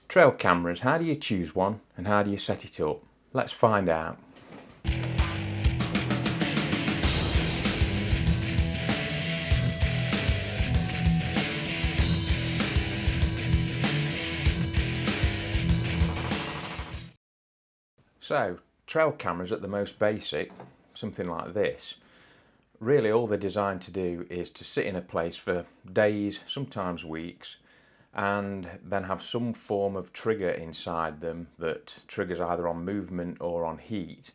Trail cameras, how do you choose one and how do you set it up? Let's find out. So, trail cameras at the most basic, something like this, really all they're designed to do is to sit in a place for days, sometimes weeks, and then have some form of trigger inside them that triggers either on movement or on heat.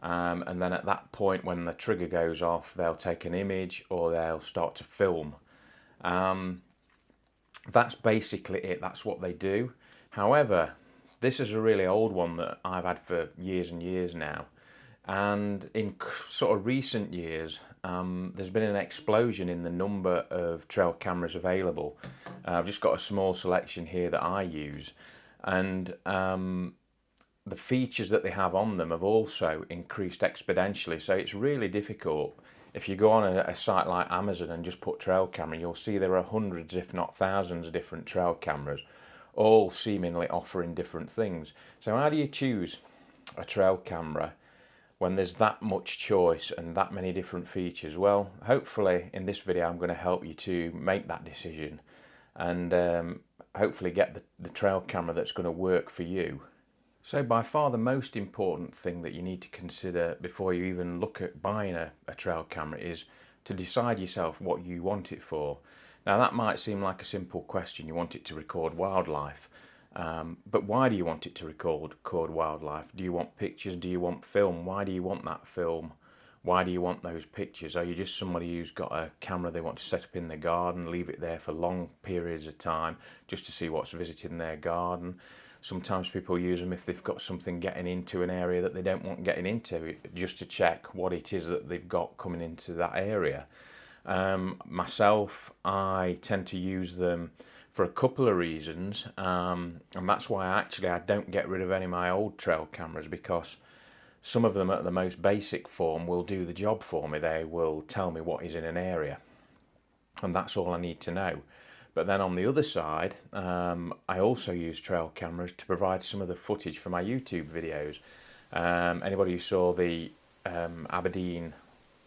And then at that point, when the trigger goes off, they'll take an image or they'll start to film. That's basically it. That's what they do. However, this is a really old one that I've had for years and years now. And in sort of recent years, there's been an explosion in the number of trail cameras available. I've just got a small selection here that I use, and the features that they have on them have also increased exponentially. So it's really difficult. If you go on a site like Amazon and just put trail camera, you'll see there are hundreds, if not thousands, of different trail cameras, all seemingly offering different things. So how do you choose a trail camera when there's that much choice and that many different features? Well, hopefully in this video I'm going to help you to make that decision and hopefully get the trail camera that's going to work for you. So by far the most important thing that you need to consider before you even look at buying a trail camera is to decide yourself what you want it for. Now that might seem like a simple question. You want it to record wildlife. But why do you want it to record wildlife? Do you want pictures? Do you want film? Why do you want that film? Why do you want those pictures? Are you just somebody who's got a camera they want to set up in their garden, leave it there for long periods of time just to see what's visiting their garden? Sometimes people use them if they've got something getting into an area that they don't want getting into, just to check what it is that they've got coming into that area. Myself, I tend to use them for a couple of reasons, and that's why I don't get rid of any of my old trail cameras, because some of them at the most basic form will do the job for me. They will tell me what is in an area, and that's all I need to know. But then on the other side, I also use trail cameras to provide some of the footage for my YouTube videos. Anybody who saw the Aberdeen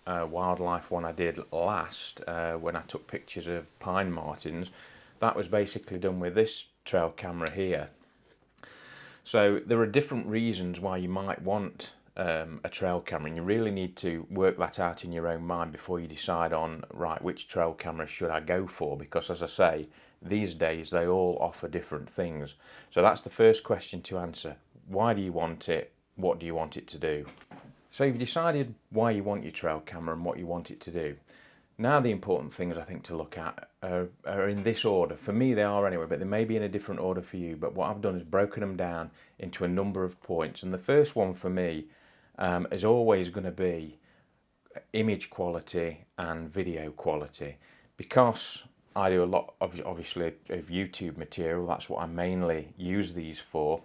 wildlife one I did last, when I took pictures of pine martens, that was basically done with this trail camera here. So there are different reasons why you might want a trail camera, and you really need to work that out in your own mind before you decide on, right, which trail camera should I go for, because as I say, these days they all offer different things. So that's the first question to answer. Why do you want it? What do you want it to do? So you've decided why you want your trail camera and what you want it to do. Now the important things I think to look at are in this order. For me they are anyway, but they may be in a different order for you. But what I've done is broken them down into a number of points. And the first one for me is always going to be image quality and video quality. Because I do a lot of, obviously, of YouTube material, that's what I mainly use these for.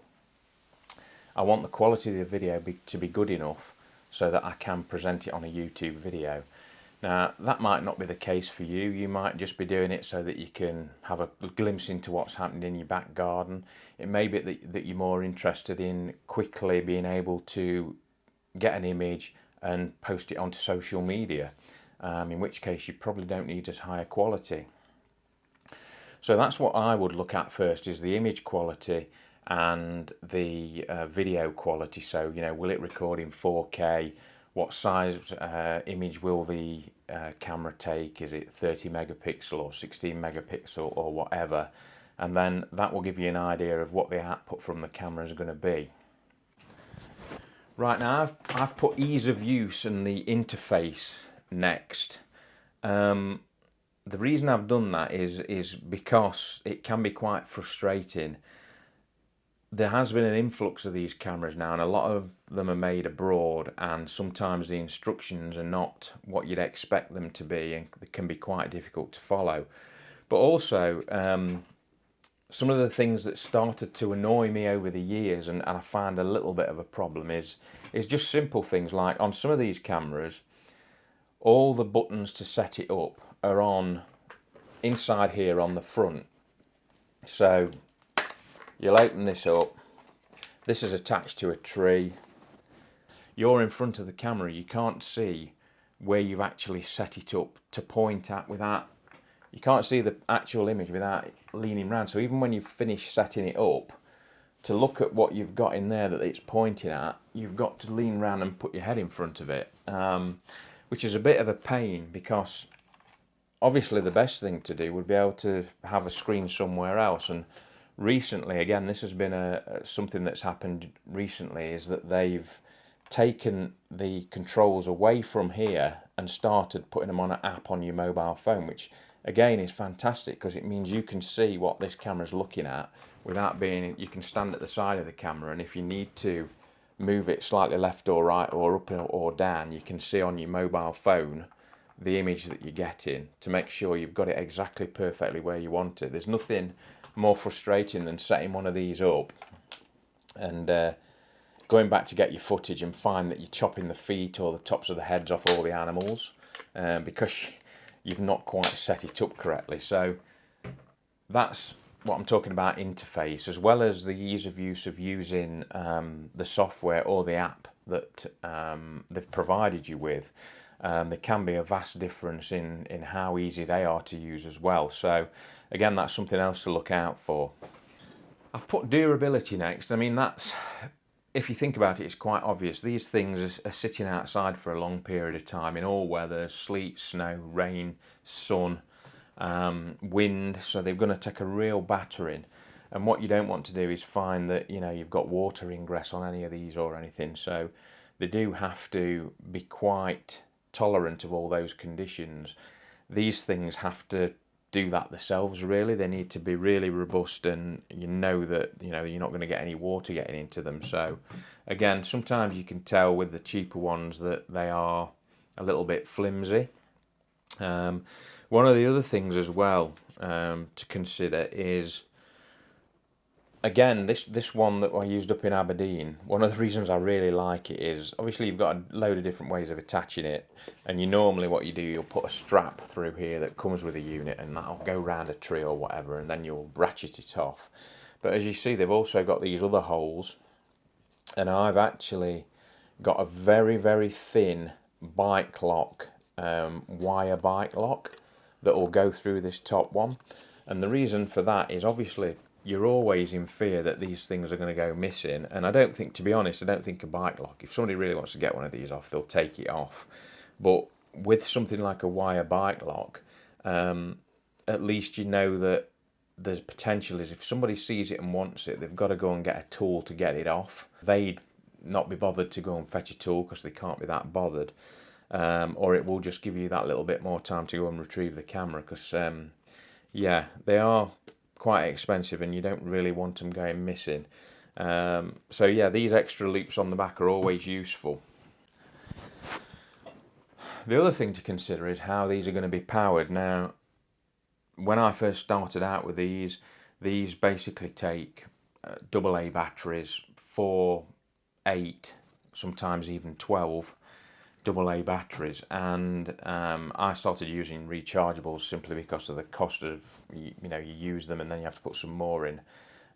I want the quality of the video to be good enough so that I can present it on a YouTube video. Now that might not be the case for you. You might just be doing it so that you can have a glimpse into what's happening in your back garden. It may be that you're more interested in quickly being able to get an image and post it onto social media, in which case you probably don't need as high a quality. So that's what I would look at first, is the image quality and the video quality. So, you know, will it record in 4K? What size image will the camera take? Is it 30 megapixel or 16 megapixel or whatever? And then that will give you an idea of what the output from the camera is going to be. Right, now I've put ease of use and the interface next. The reason I've done that is because it can be quite frustrating. There has been an influx of these cameras now, and a lot of them are made abroad, and sometimes the instructions are not what you'd expect them to be, and they can be quite difficult to follow. But also, some of the things that started to annoy me over the years, and I find a little bit of a problem, is just simple things like on some of these cameras, all the buttons to set it up are on inside here on the front. So You'll open this up. This is attached to a tree. You're in front of the camera, you can't see where you've actually set it up to point at without, you can't see the actual image without leaning around. So even when you've finished setting it up, to look at what you've got in there that it's pointing at, you've got to lean around and put your head in front of it, which is a bit of a pain, because obviously the best thing to do would be able to have a screen somewhere else. And recently, again, this has been something that's happened recently, is that they've taken the controls away from here and started putting them on an app on your mobile phone, which again is fantastic, because it means you can see what this camera's looking at without being, you can stand at the side of the camera, and if you need to move it slightly left or right or up or down, you can see on your mobile phone the image that you're getting to make sure you've got it exactly perfectly where you want it. There's nothing more frustrating than setting one of these up and going back to get your footage and find that you're chopping the feet or the tops of the heads off all the animals because you've not quite set it up correctly. So that's what I'm talking about, interface, as well as the ease of use of using the software or the app that they've provided you with. There can be a vast difference in how easy they are to use as well. So again, that's something else to look out for. I've put durability next. I mean, that's, if you think about it, it's quite obvious. These things are sitting outside for a long period of time in all weather, sleet, snow, rain, sun, wind, so they're going to take a real battering. And what you don't want to do is find that, you know, you've got water ingress on any of these or anything. So they do have to be quite tolerant of all those conditions. These things have to do that themselves, really. They need to be really robust, and you know that, you know, you're not going to get any water getting into them. So again, sometimes you can tell with the cheaper ones that they are a little bit flimsy. One of the other things as well to consider is, again, this one that I used up in Aberdeen, one of the reasons I really like it is, obviously you've got a load of different ways of attaching it, and you normally, what you do, you'll put a strap through here that comes with a unit, and that'll go round a tree or whatever, and then you'll ratchet it off. But as you see, they've also got these other holes, and I've actually got a very, very thin bike lock, wire bike lock, that will go through this top one. And the reason for that is, obviously you're always in fear that these things are going to go missing, and I don't think, to be honest, I don't think a bike lock, if somebody really wants to get one of these off, they'll take it off. But with something like a wire bike lock, at least you know that there's potential is, if somebody sees it and wants it, they've got to go and get a tool to get it off. They'd not be bothered to go and fetch a tool because they can't be that bothered. Or it will just give you that little bit more time to go and retrieve the camera, because yeah, they are quite expensive and you don't really want them going missing. So yeah, these extra loops on the back are always useful. The other thing to consider is how these are going to be powered. Now, when I first started out with these basically take AA batteries, 4, 8, sometimes even 12 AA batteries, and I started using rechargeables simply because of the cost of, you know, you use them and then you have to put some more in,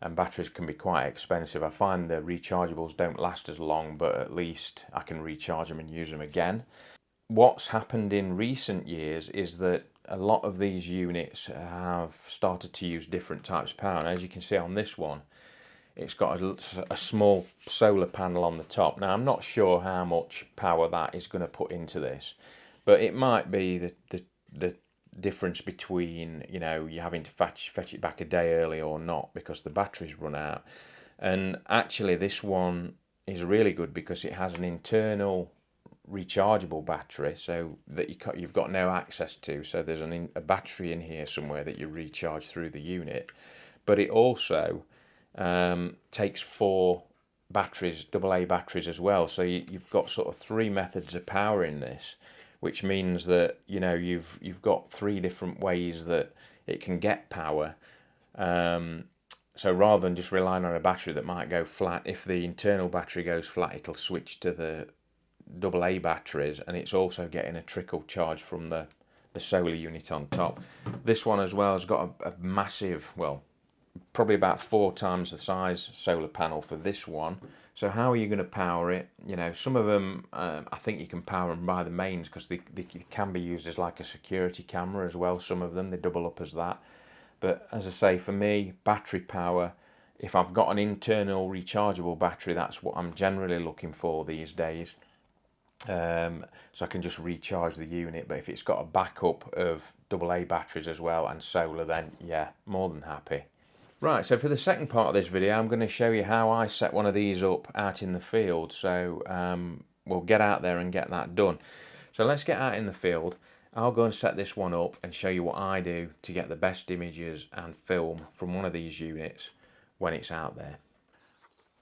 and batteries can be quite expensive. I find the rechargeables don't last as long, but at least I can recharge them and use them again. What's happened in recent years is that a lot of these units have started to use different types of power, and as you can see on this one, it's got a small solar panel on the top. Now, I'm not sure how much power that is going to put into this, but it might be the difference between, you know, you having to fetch it back a day early or not because the batteries run out. And actually, this one is really good because it has an internal rechargeable battery, so that you've got no access to. So there's a battery in here somewhere that you recharge through the unit, but it also takes 4 batteries, AA batteries as well. So you've got sort of 3 methods of powering this, which means that, you know, you've got 3 different ways that it can get power. So rather than just relying on a battery that might go flat, if the internal battery goes flat, it'll switch to the AA batteries, and it's also getting a trickle charge from the solar unit on top. This one as well has got a massive, well, probably about 4 times the size solar panel for this one. So how are you going to power it? You know, some of them, I think you can power them by the mains, because they can be used as like a security camera as well. Some of them, they double up as that. But as I say, for me, battery power, if I've got an internal rechargeable battery, that's what I'm generally looking for these days. So I can just recharge the unit. But if it's got a backup of AA batteries as well and solar, then yeah, more than happy. Right, so for the second part of this video, I'm going to show you how I set one of these up out in the field. So we'll get out there and get that done. So let's get out in the field. I'll go and set this one up and show you what I do to get the best images and film from one of these units when it's out there.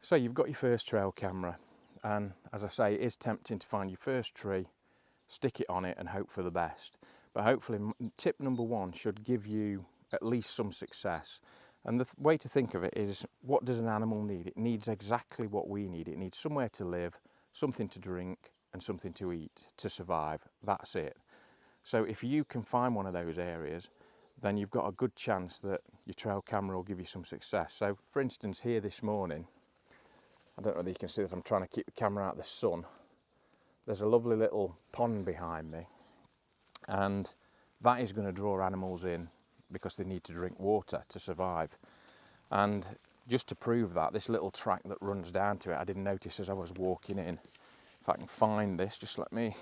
So you've got your first trail camera, and as I say, it is tempting to find your first tree, stick it on it and hope for the best. But hopefully tip number one should give you at least some success. And the way to think of it is, what does an animal need? It needs exactly what we need. It needs somewhere to live, something to drink and something to eat to survive. That's it. So if you can find one of those areas, then you've got a good chance that your trail camera will give you some success. So for instance, here this morning, I don't know whether you can see that I'm trying to keep the camera out of the sun. There's a lovely little pond behind me, and that is going to draw animals in because they need to drink water to survive. And just to prove that, this little track that runs down to it, I didn't notice as I was walking in. If I can find this, just let me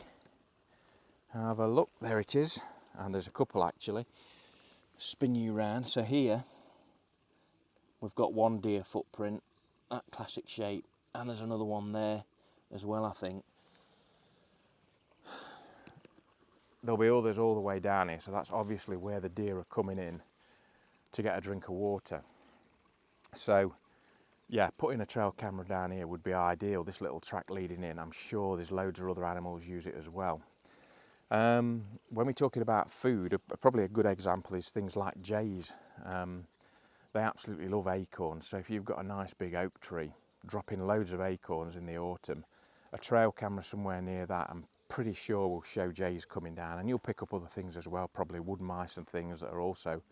have a look. There it is, and there's a couple actually. Spin you round. So here we've got one deer footprint, that classic shape, and there's another one there as well, I think. There'll be others all the way down here, so that's obviously where the deer are coming in to get a drink of water. So yeah, putting a trail camera down here would be ideal. This little track leading in, I'm sure there's loads of other animals use it as well. When we're talking about food, probably a good example is things like jays. They absolutely love acorns, so if you've got a nice big oak tree, dropping loads of acorns in the autumn, a trail camera somewhere near that, I'm pretty sure will show jays coming down, and you'll pick up other things as well, probably wood mice and things that are also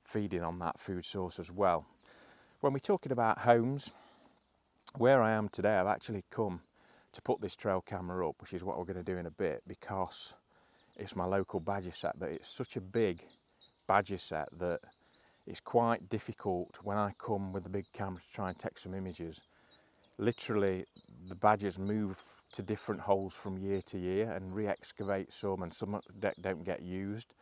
feeding on that food source as well. When we're talking about homes, where I am today, I've actually come to put this trail camera up, which is what we're going to do in a bit, because it's my local badger set, but it's such a big badger set that it's quite difficult when I come with the big camera to try and take some images. Literally, the badgers move to different holes from year to year and re-excavate some, and some don't get used.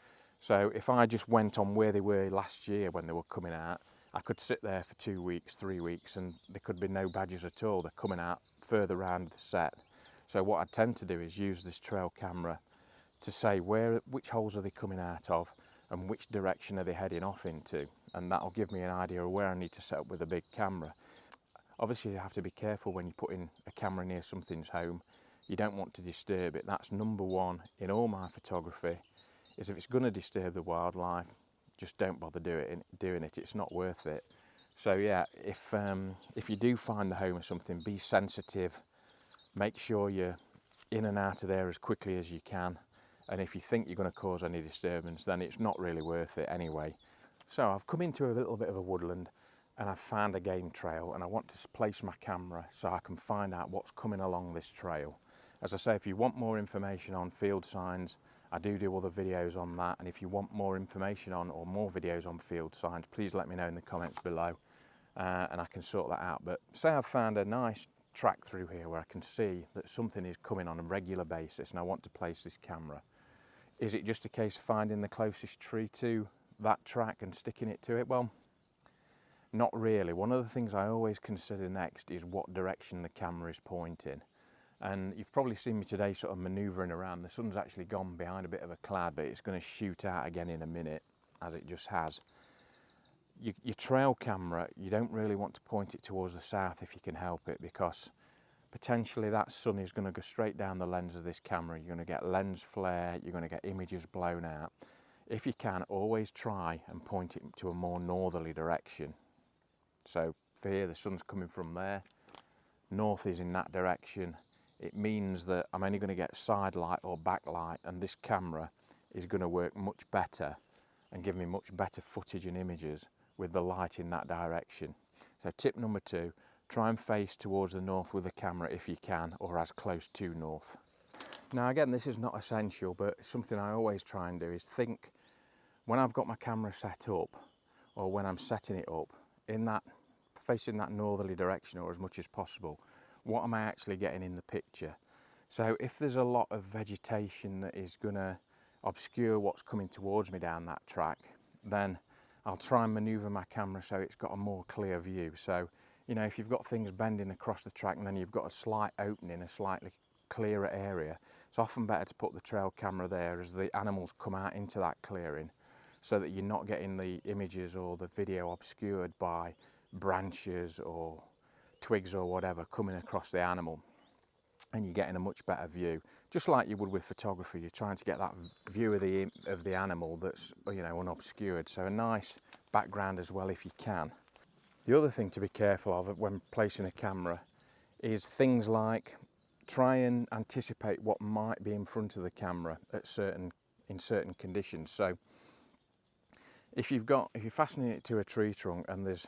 So if I just went on where they were last year when they were coming out, I could sit there for 2 weeks, 3 weeks, and there could be no badgers at all. They're coming out further around the set. So what I tend to do is use this trail camera to say which holes are they coming out of and which direction are they heading off into, and that'll give me an idea of where I need to set up with a big camera. Obviously you have to be careful when you put in a camera near something's home. You don't want to disturb it. That's number one in all my photography, is if it's going to disturb the wildlife, just don't bother doing it. It's not worth it. So yeah, if you do find the home of something, be sensitive. Make sure you're in and out of there as quickly as you can. And if you think you're going to cause any disturbance, then it's not really worth it anyway. So I've come into a little bit of a woodland, and I've found a game trail, and I want to place my camera so I can find out what's coming along this trail. As I say, if you want more information on field signs, I do other videos on that, and if you want more information on or more videos on field signs, please let me know in the comments below, and I can sort that out. But say I've found a nice track through here where I can see that something is coming on a regular basis, and I want to place this camera. Is it just a case of finding the closest tree to that track and sticking it to it? Well, not really. One of the things I always consider next is what direction the camera is pointing. And you've probably seen me today sort of manoeuvring around. The sun's actually gone behind a bit of a cloud, but it's going to shoot out again in a minute, as it just has. Your trail camera, you don't really want to point it towards the south if you can help it, because potentially that sun is going to go straight down the lens of this camera. You're going to get lens flare, you're going to get images blown out. If you can, always try and point it to a more northerly direction. So for here, the sun's coming from there, north is in that direction. It means that I'm only going to get side light or backlight, and this camera is going to work much better and give me much better footage and images with the light in that direction. So tip number 2, try and face towards the north with the camera if you can, or as close to north. Now again, this is not essential, but something I always try and do is think, when I've got my camera set up, or when I'm setting it up, in that, facing that northerly direction or as much as possible, what am I actually getting in the picture? So if there's a lot of vegetation that is gonna obscure what's coming towards me down that track, then I'll try and maneuver my camera so it's got a more clear view. So, you know, if you've got things bending across the track and then you've got a slight opening, a slightly clearer area, it's often better to put the trail camera there as the animals come out into that clearing, so that you're not getting the images or the video obscured by branches or twigs or whatever coming across the animal, and you're getting a much better view. Just like you would with photography, you're trying to get that view of the animal that's, you know, unobscured. So a nice background as well if you can. The other thing to be careful of when placing a camera is things like try and anticipate what might be in front of the camera in certain conditions. So if you're fastening it to a tree trunk and there's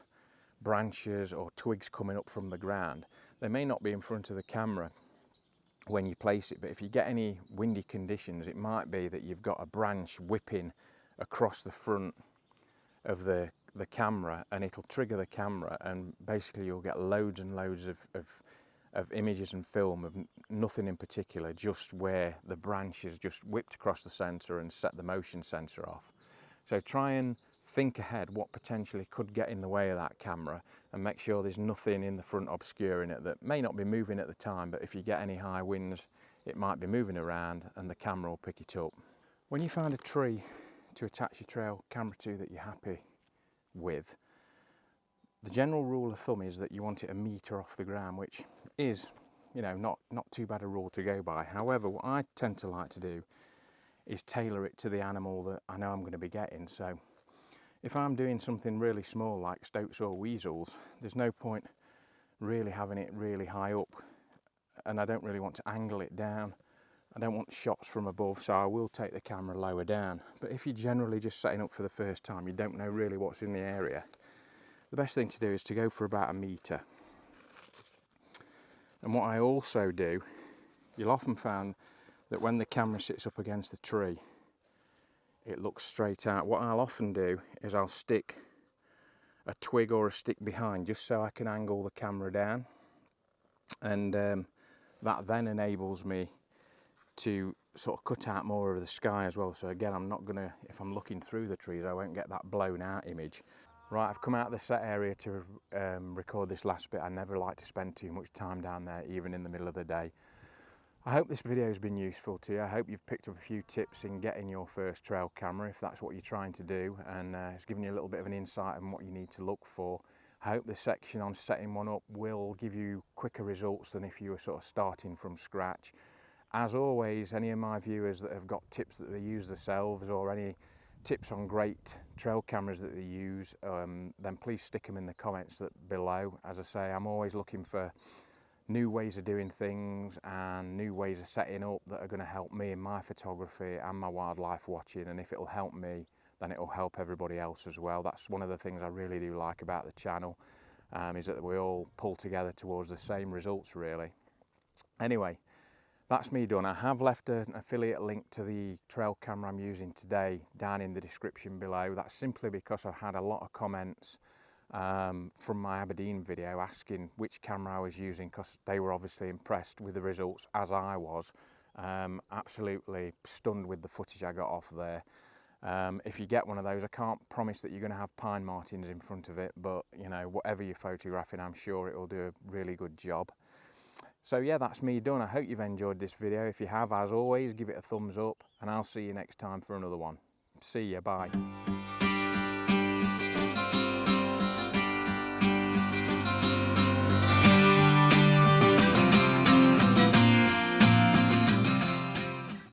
branches or twigs coming up from the ground, they may not be in front of the camera when you place it, but if you get any windy conditions, it might be that you've got a branch whipping across the front of the camera, and it'll trigger the camera, and basically you'll get loads and loads of images and film of nothing in particular, just where the branch is just whipped across the centre and set the motion sensor off. So try and think ahead what potentially could get in the way of that camera, and make sure there's nothing in the front obscuring it that may not be moving at the time, but if you get any high winds, it might be moving around and the camera will pick it up. When you find a tree to attach your trail camera to that you're happy with, the general rule of thumb is that you want it 1 metre off the ground, which is, you know, not too bad a rule to go by. However, what I tend to like to do is tailor it to the animal that I know I'm going to be getting. So if I'm doing something really small like stoats or weasels, there's no point really having it really high up, and I don't really want to angle it down. I don't want shots from above, so I will take the camera lower down. But if you're generally just setting up for the first time, you don't know really what's in the area, the best thing to do is to go for about 1 metre. And what I also do, you'll often find that when the camera sits up against the tree, it looks straight out. What I'll often do is I'll stick a twig or a stick behind, just so I can angle the camera down, and that then enables me to sort of cut out more of the sky as well. So again, I'm not gonna, if I'm looking through the trees, I won't get that blown out image. Right, I've come out of the set area to record this last bit. I never like to spend too much time down there, even in the middle of the day. I hope this video has been useful to you. I hope you've picked up a few tips in getting your first trail camera, if that's what you're trying to do, and it's given you a little bit of an insight on what you need to look for. I hope this section on setting one up will give you quicker results than if you were sort of starting from scratch. As always, any of my viewers that have got tips that they use themselves, or any tips on great trail cameras that they use, then please stick them in the comments below. As I say, I'm always looking for new ways of doing things and new ways of setting up that are going to help me in my photography and my wildlife watching, and if it'll help me, then it'll help everybody else as well. That's one of the things I really do like about the channel, is that we all pull together towards the same results, really. Anyway, that's me done. I have left an affiliate link to the trail camera I'm using today down in the description below. That's simply because I've had a lot of comments from my Aberdeen video asking which camera I was using, because they were obviously impressed with the results as I was. Absolutely stunned with the footage I got off there. If you get one of those, I can't promise that you're going to have pine martins in front of it, but you know, whatever you're photographing, I'm sure it will do a really good job. So yeah, that's me done. I hope you've enjoyed this video. If you have, as always, give it a thumbs up, and I'll see you next time for another one. See ya, bye.